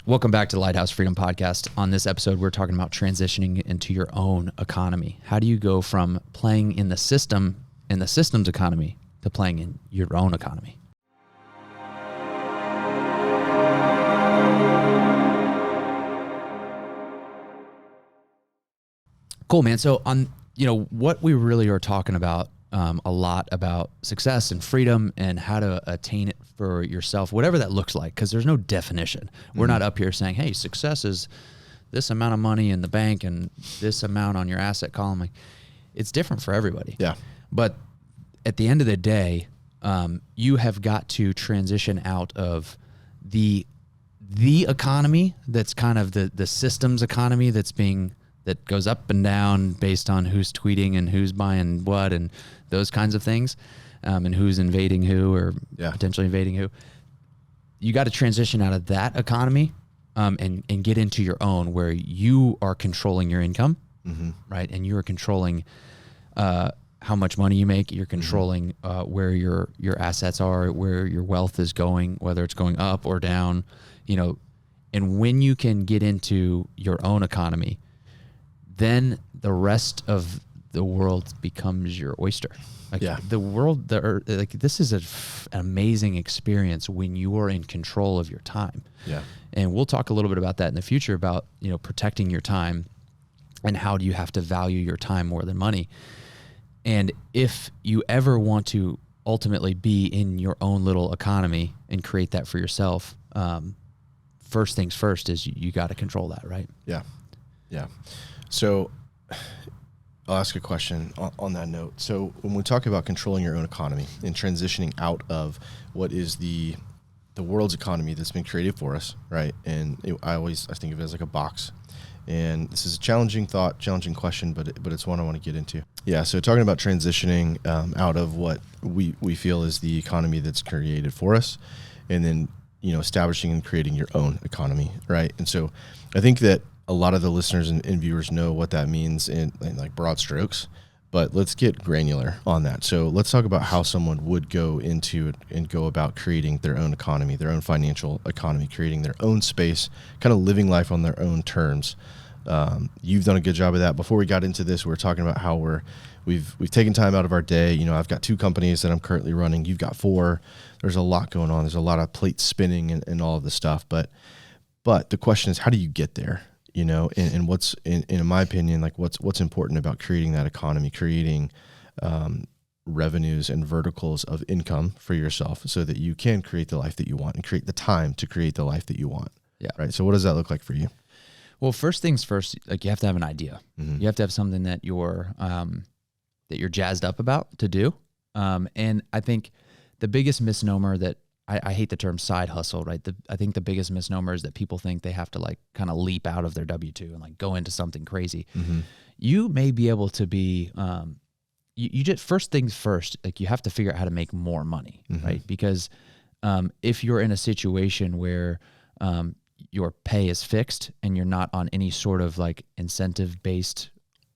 Welcome back to the Lighthouse Freedom Podcast. On this episode, we're talking about transitioning into your own economy. How do you go from playing in the system, in the system's economy, to playing in your own economy? Cool, man. So what we really are talking about a lot about success and freedom and how to attain it for yourself, whatever that looks like, because there's no definition. We're not up here saying, hey, success is this amount of money in the bank and this amount on your asset column. Like, it's different for everybody. Yeah. But at the end of the day, you have got to transition out of the economy that's kind of the systems economy that goes up and down based on who's tweeting and who's buying what and those kinds of things, and who's invading who or potentially invading who. You got to transition out of that economy and get into your own, where you are controlling your income, right? And you are controlling how much money you make. You're controlling where your assets are, where your wealth is going, whether it's going up or down, And when you can get into your own economy, then the rest of the world becomes your oyster. The world, this is an amazing experience when you are in control of your time. Yeah. And we'll talk a little bit about that in the future about, protecting your time and how do you have to value your time more than money. And if you ever want to ultimately be in your own little economy and create that for yourself, first things first is you got to control that, right? Yeah. Yeah. So I'll ask a question on that note. So when we talk about controlling your own economy and transitioning out of what is the world's economy that's been created for us, right? And I think of it as like a box. And this is a challenging question, but it's one I want to get into. Yeah, so talking about transitioning out of what we feel is the economy that's created for us, and then establishing and creating your own economy, right? And so I think that a lot of the listeners and viewers know what that means in like broad strokes, but let's get granular on that. So let's talk about how someone would go into it and go about creating their own economy, their own financial economy, creating their own space, kind of living life on their own terms. You've done a good job of that. Before we got into this, we were talking about how we've taken time out of our day. I've got 2 companies that I'm currently running. You've got 4. There's a lot going on. There's a lot of plates spinning and all of this stuff. But the question is, how do you get there? And what's in my opinion, like what's important about creating that economy, creating revenues and verticals of income for yourself so that you can create the life that you want and create the time to create the life that you want. Yeah. Right. So what does that look like for you? Well, first things first, like you have to have an idea. You have to have something that you're jazzed up about to do. And I think the biggest misnomer that I hate the term side hustle, right? I think the biggest misnomer is that people think they have to like kind of leap out of their W-2 and like go into something crazy. You may be able to be, you just, first things first, like you have to figure out how to make more money, right? Because if you're in a situation where your pay is fixed and you're not on any sort of like incentive based,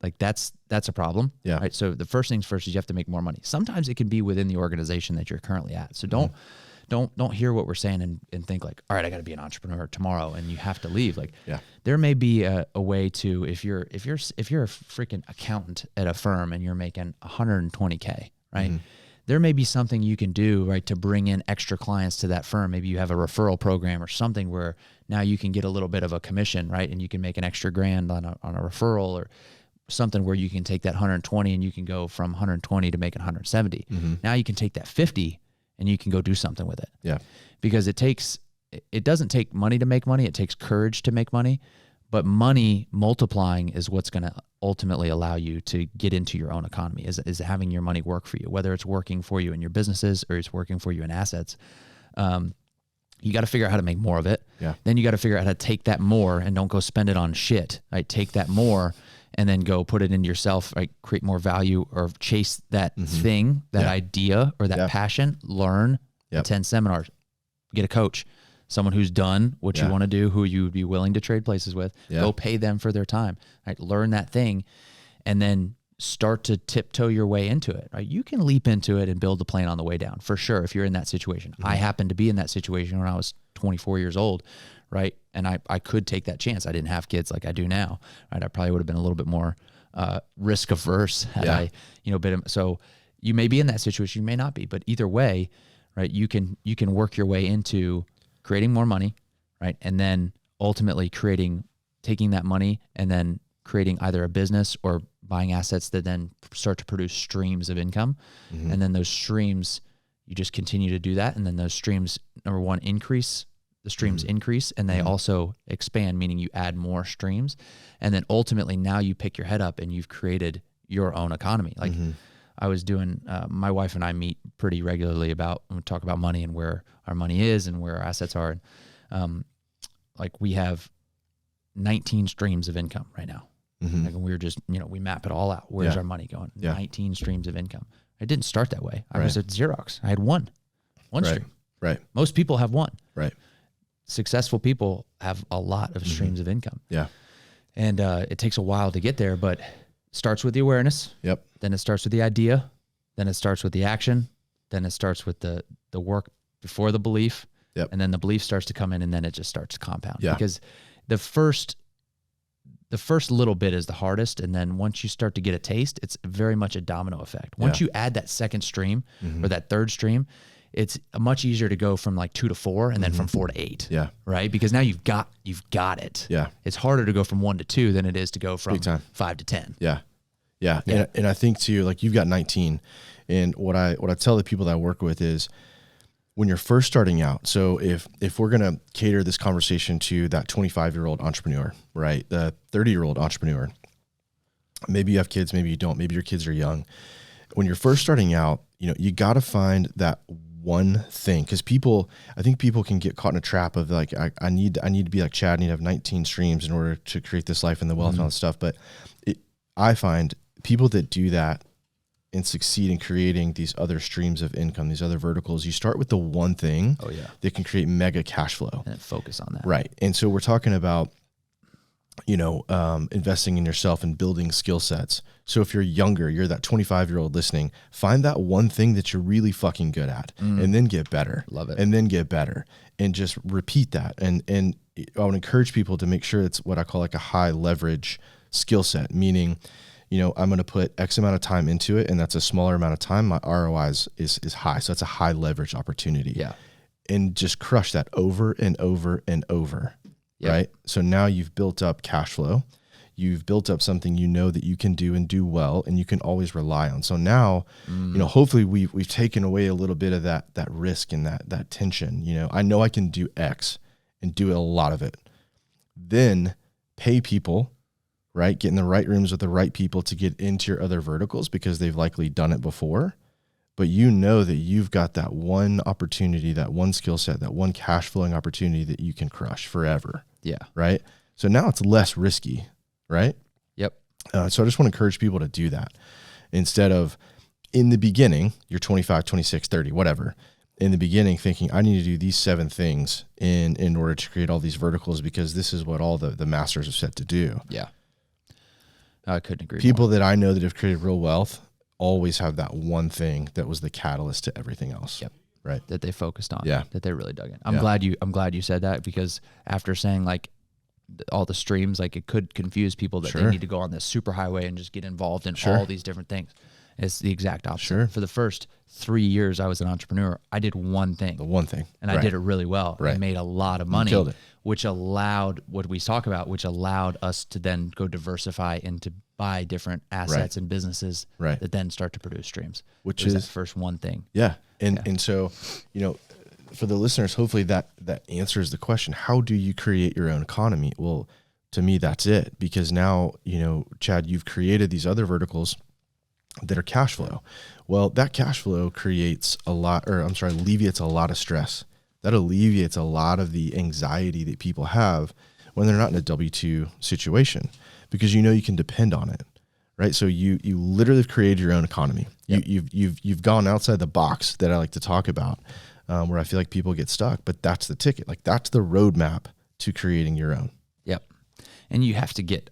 like that's a problem. Yeah. Right. So the first things first is you have to make more money. Sometimes it can be within the organization that you're currently at. So don't hear what we're saying and think like, all right, I got to be an entrepreneur tomorrow and you have to leave. Like, there may be a way to, if you're a freaking accountant at a firm and you're making $120K, right? There may be something you can do, right, to bring in extra clients to that firm. Maybe you have a referral program or something where now you can get a little bit of a commission, right? And you can make an extra grand on a referral or something where you can take that 120 and you can go from 120 to making 170. Now you can take that 50 and you can go do something with it. Yeah. Because it doesn't take money to make money. It takes courage to make money, but money multiplying is what's going to ultimately allow you to get into your own economy, is having your money work for you, whether it's working for you in your businesses or it's working for you in assets. You got to figure out how to make more of it. Yeah. Then you got to figure out how to take that more and don't go spend it on shit, right? Take that more and then go put it into yourself, right? Create more value or chase that thing, that idea or that passion, learn, attend seminars, get a coach, someone who's done what you want to do, who you would be willing to trade places with, go pay them for their time, right? Learn that thing and then start to tiptoe your way into it, right? You can leap into it and build the plane on the way down for sure if you're in that situation. I happened to be in that situation when I was 24 years old, right? And I could take that chance. I didn't have kids like I do now, right? I probably would have been a little bit more risk averse had I, so you may be in that situation, you may not be, but either way, right? You can work your way into creating more money, right? And then ultimately taking that money and then creating either a business or buying assets that then start to produce streams of income. Mm-hmm. And then those streams, you just continue to do that. And then those streams, number one, increase, and they also expand, meaning you add more streams. And then ultimately now you pick your head up and you've created your own economy. Like I was doing, my wife and I meet pretty regularly we talk about money and where our money is and where our assets are. And like we have 19 streams of income right now. Like we're just, we map it all out. Where's our money going? 19 streams of income. It didn't start that way. I was at Xerox. I had one stream. Right. Most people have one. Right. Successful people have a lot of streams of income. Yeah. And it takes a while to get there, but it starts with the awareness. Yep. Then it starts with the idea. Then it starts with the action. Then it starts with the work before the belief. Yep. And then the belief starts to come in, and then it just starts to compound. Yeah. Because the first little bit is the hardest, and then once you start to get a taste, it's very much a domino effect. Once you add that second stream or that third stream, it's much easier to go from like 2 to 4 and then from 4 to 8. Yeah. Right? Because now you've got it. Yeah. It's harder to go from 1 to 2 than it is to go from 5 to 10. Yeah. Yeah. And I think too, like you've got 19, and what I tell the people that I work with is when you're first starting out. So if we're going to cater this conversation to that 25-year-old entrepreneur, right? The 30-year-old entrepreneur, maybe you have kids, maybe you don't, maybe your kids are young. When you're first starting out, you got to find that one thing, because I think people can get caught in a trap of like, I need to be like Chad, I need to have 19 streams in order to create this life and the wealth and all that stuff. But I find people that do that and succeed in creating these other streams of income, these other verticals, you start with the one thing that can create mega cash flow. And focus on that. Right. And so we're talking about, investing in yourself and building skill sets. So if you're younger, you're that 25-year-old listening, find that one thing that you're really fucking good at and then get better. Love it. And then get better and just repeat that. And I would encourage people to make sure it's what I call like a high leverage skill set, meaning, I'm going to put X amount of time into it, and that's a smaller amount of time. My ROI is high. So that's a high leverage opportunity. Yeah. And just crush that over and over and over. Yep. Right. So now you've built up cash flow. You've built up something that you can do and do well, and you can always rely on. So now, hopefully we've taken away a little bit of that risk and that tension. I know I can do X and do a lot of it. Then pay people, right? Get in the right rooms with the right people to get into your other verticals because they've likely done it before. But that you've got that one opportunity, that one skill set, that one cash flowing opportunity that you can crush forever. Yeah. Right. So now it's less risky, right? Yep. So I just want to encourage people to do that instead of in the beginning, you're 25, 26, 30, whatever. In the beginning thinking I need to do these 7 things in order to create all these verticals because this is what all the masters have set to do. Yeah. I couldn't agree People more. that I know that have created real wealth always have that one thing that was the catalyst to everything else. Yep. Right. That they focused on. Yeah. That they really dug in. I'm glad you said that, because after saying like all the streams, like it could confuse people that they need to go on this super highway and just get involved in all these different things. It's the exact opposite. Sure. For the first 3 years I was an entrepreneur, I did one thing. The one thing. And I did it really well. Right. I made a lot of money. You killed it. Which allowed what we talk about, which allowed us to then go diversify and to buy different assets and businesses that then start to produce streams. Which is that first one thing. Yeah. And so, for the listeners, hopefully that answers the question. How do you create your own economy? Well, to me, that's it. Because now, Chad, you've created these other verticals that are cash flow. Well, that cash flow alleviates a lot of stress. That alleviates a lot of the anxiety that people have when they're not in a W-2 situation, because you can depend on it, right? So you literally have created your own economy. Yep. You've gone outside the box that I like to talk about, where I feel like people get stuck, but that's the ticket. Like that's the roadmap to creating your own. Yep. And you have to get,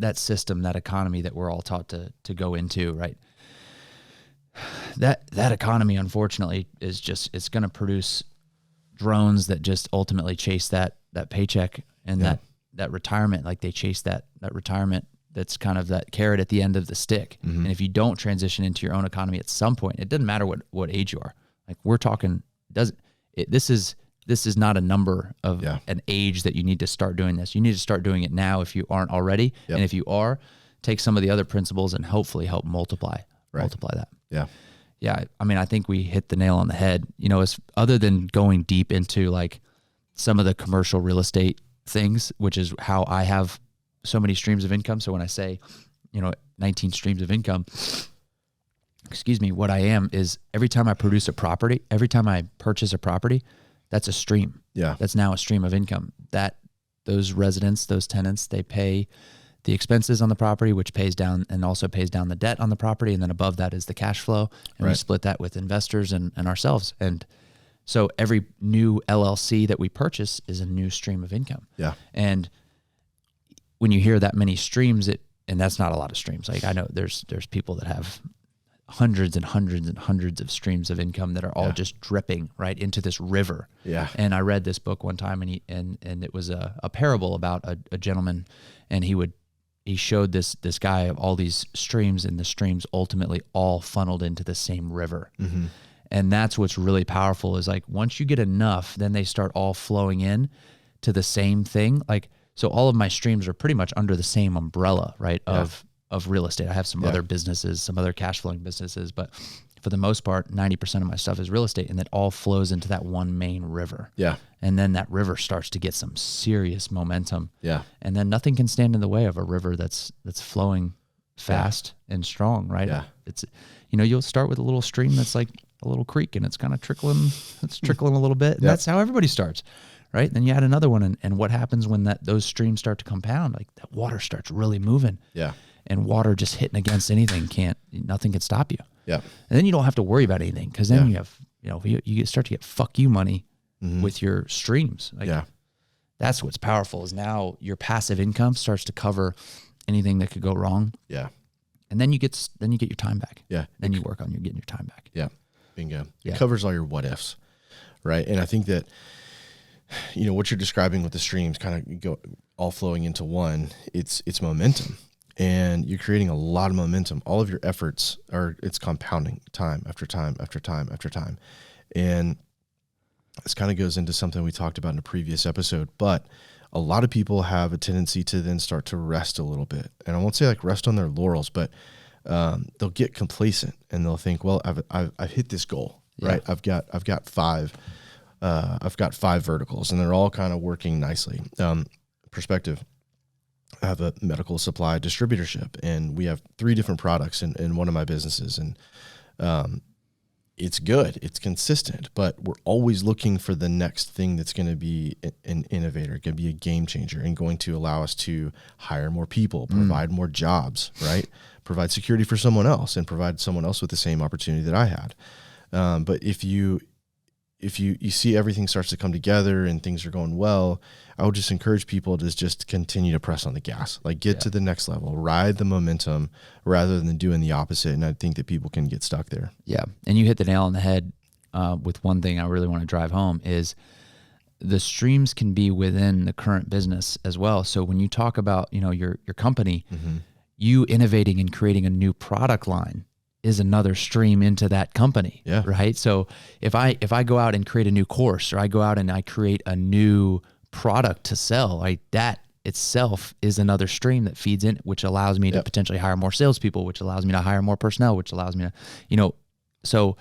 that system, that economy that we're all taught to go into, right? That economy, unfortunately, is just, it's going to produce drones that just ultimately chase that paycheck and that retirement, like they chase that retirement. That's kind of that carrot at the end of the stick. Mm-hmm. And if you don't transition into your own economy at some point, it doesn't matter what age you are. Like we're talking, this is not a number of an age that you need to start doing this. You need to start doing it now if you aren't already. Yep. And if you are, take some of the other principles and hopefully help multiply that. Yeah. Yeah. I mean, I think we hit the nail on the head, as other than going deep into like some of the commercial real estate things, which is how I have so many streams of income. So when I say, 19 streams of income, what I am is every time I purchase a property, that's a stream. Yeah. That's now a stream of income. That those residents, those tenants, they pay the expenses on the property, which pays down and also pays down the debt on the property. And then above that is the cash flow. And we split that with investors and ourselves. And so every new LLC that we purchase is a new stream of income. Yeah. And when you hear that many streams, and that's not a lot of streams. Like I know there's people that have hundreds and hundreds and hundreds of streams of income that are all just dripping right into this river. Yeah. And I read this book one time, and it was a parable about a gentleman, and he showed this guy of all these streams, and the streams ultimately all funneled into the same river. Mm-hmm. And that's what's really powerful is like once you get enough, then they start all flowing in to the same thing. Like, so all of my streams are pretty much under the same umbrella, right? Yeah. Of real estate. I have some other businesses, some other cash flowing businesses, but for the most part, 90% of my stuff is real estate, and that all flows into that one main river. Yeah. And then that river starts to get some serious momentum. Yeah. And then nothing can stand in the way of a river that's flowing fast and strong, right? Yeah. It's, you'll start with a little stream that's like a little creek, and it's kind of trickling a little bit. And that's how everybody starts. Right. Then you add another one. And what happens when those streams start to compound? Like that water starts really moving. Yeah. And water just hitting against anything nothing can stop you. Yeah. And then you don't have to worry about anything because then you have, you start to get fuck you money with your streams. Like that's what's powerful is now your passive income starts to cover anything that could go wrong. Yeah. And then you get your time back. Yeah. Then you work on getting your time back. Yeah. Bingo. Yeah. It covers all your what ifs. Right. And I think that, what you're describing with the streams kind of go all flowing into one, it's momentum, and you're creating a lot of momentum. All of your efforts it's compounding time after time after time after time. And this kind of goes into something we talked about in a previous episode, but a lot of people have a tendency to then start to rest a little bit. And I won't say like rest on their laurels, but they'll get complacent and they'll think, well, I've hit this goal, right? I've got five verticals and they're all kind of working nicely. Perspective. I have a medical supply distributorship, and we have 3 different products in one of my businesses, and it's good, it's consistent, but we're always looking for the next thing that's going to be an innovator, going to be a game changer, and going to allow us to hire more people, provide more jobs, right? Provide security for someone else, and provide someone else with the same opportunity that I had. But if you see everything starts to come together and things are going well, I would just encourage people to just continue to press on the gas, like get to the next level, ride the momentum rather than doing the opposite. And I think that people can get stuck there. Yeah. And you hit the nail on the head with one thing I really want to drive home is the streams can be within the current business as well. So when you talk about, your company, you innovating and creating a new product line is another stream into that company. Yeah. Right. So if I go out and create a new course, or I go out and I create a new product to sell, like that itself is another stream that feeds in, which allows me to potentially hire more salespeople, which allows me to hire more personnel, which allows me to, so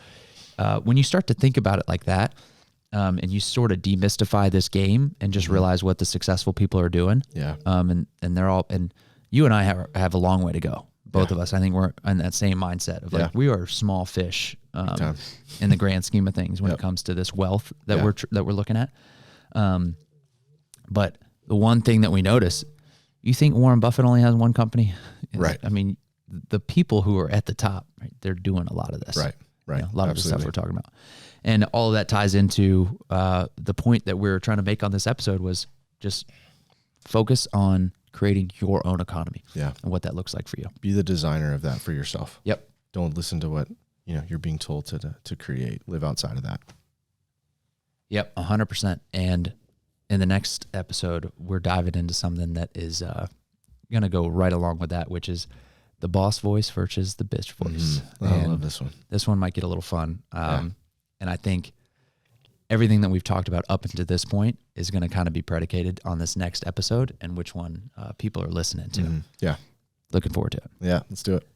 when you start to think about it like that, and you sort of demystify this game and just realize what the successful people are doing. Yeah. And they're all, and you and I have a long way to go. Both of us, I think we're in that same mindset of like, we are small fish in the grand scheme of things when it comes to this wealth that we're looking at. But the one thing that we notice, you think Warren Buffett only has one company? Right. I mean, the people who are at the top, right, they're doing a lot of this. Right. Right. A lot of the stuff we're talking about. And all of that ties into the point that we're trying to make on this episode was just focus on creating your own economy. Yeah. And what that looks like for you. Be the designer of that for yourself. Yep. Don't listen to what, you're being told to create. Live outside of that. Yep. 100%. And in the next episode, we're diving into something that is going to go right along with that, which is the boss voice versus the bitch voice. I love this one. This one might get a little fun. And I think everything that we've talked about up until this point is going to kind of be predicated on this next episode and which one people are listening to. Yeah. Looking forward to it. Yeah, let's do it.